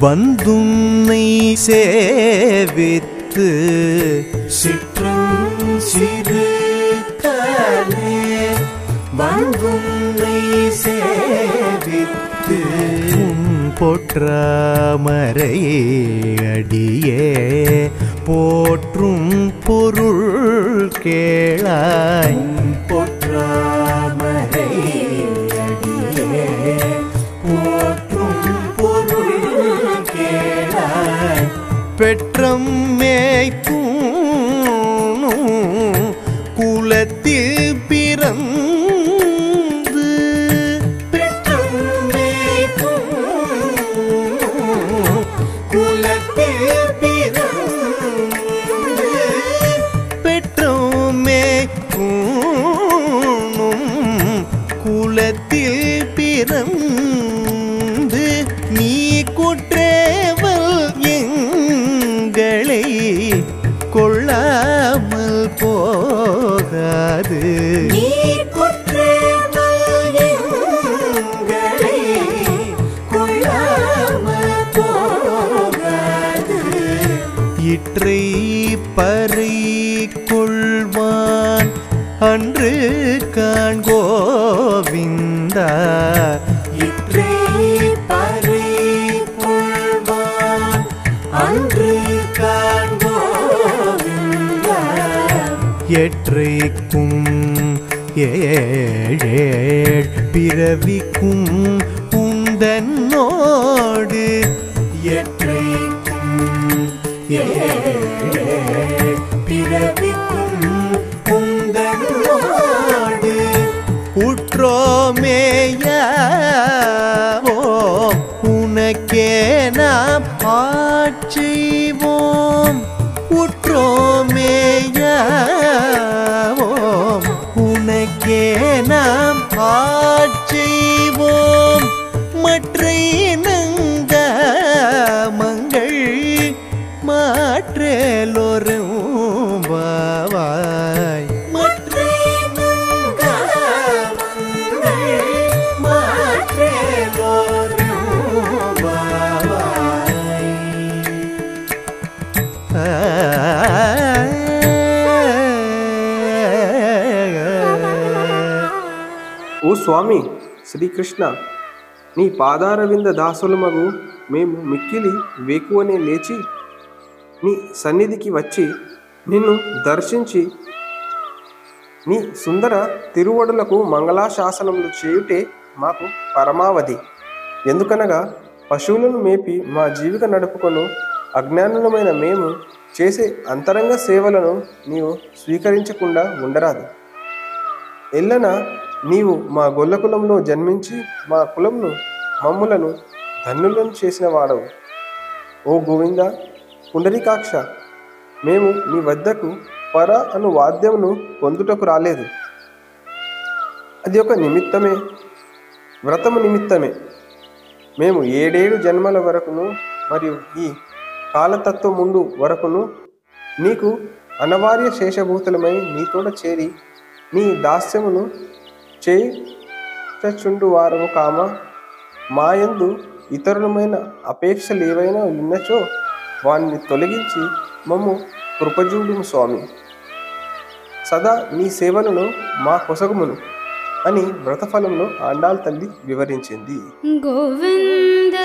வந்துன்னை சேவித்து சிற்றும் சிறு காலே வந்துன்னை சேவித்து போற்றாமரை அடியே போற்றும் பொருள் கேளாய் போற்றாமரை அடியே போற்றும் பொருள் கேளாய் பெற்றம் மேய்க்கும் குலத்தில் பிறந்து பெற்றம் மேய்க்கும் குலத்தில் பிறந்து பெற்றம் மேய்க்கும் குலத்தில் பிறந்து நீ குற்றேவல் எங்களை கொள்ளாமல் போகாது நீர் குற்றேவல் எங்களை கொள்ளாமல் போகாது இற்றை பறை கொள்வான் அன்று காண்கோவிந்தா இற்றை பறை கொள்வான் அன்று காண்போவிந்தா எற்றைக்கும் ஏழேழ் பிறவிக்கும் உந்தன்னோடு எற்றைக்கும் ஏழே பிறவிக்கும் உந்தன்னோடு உற்றோமேயாவோம் உனக்கே நாம் ஆட்சிவோம் உற்றோமேயாவோம் உனக்கே நாம் ஆட்சிவோம் மற்ற நங்கமங்கள் மாற்றலோரும் பாவாய் ఓ స్వామి శ్రీకృష్ణ, నీ పాదారవింద దాసులమగు మేము మిక్కిలి వేకువనే లేచి నీ సన్నిధికి వచ్చి నిన్ను దర్శించి నీ సుందర తిరువడులకు మంగళాశాసనములు చేయుటే మాకు పరమావధి. ఎందుకనగా పశువులను మేపి మా జీవిక నడుపుకొను అజ్ఞానులమైన మేము చేసే అంతరంగ సేవలను నీవు స్వీకరించకుండా ఉండరాదు. ఎల్లన నీవు మా గొల్ల కులంలో జన్మించి మా కులంను మమ్ములను ధన్యులను చేసిన వాడవు. ఓ గోవింద పుండరీకాక్ష, మేము నీ వద్దకు పర అను వాద్యమును పొందుటకు రాలేదు. అది ఒక నిమిత్తమే, వ్రతము నిమిత్తమే. మేము 7 జన్మల వరకును మరియు ఈ కాలతత్వ ముందు వరకును నీకు అనవార్య శేషభూతులమై నీతోడ చేరి నీ దాస్యమును చేయుచుండు వారము కామ. మాయందు ఇతరులమైన అపేక్షలు ఏవైనా ఉన్నచో వాన్ని తొలగించి మమ్ము కృపజూడుము స్వామి. సదా నీ సేవలను మా కొసగుమును అని వ్రతఫలమును ఆండాళ్ తల్లి వివరించింది. గోవింద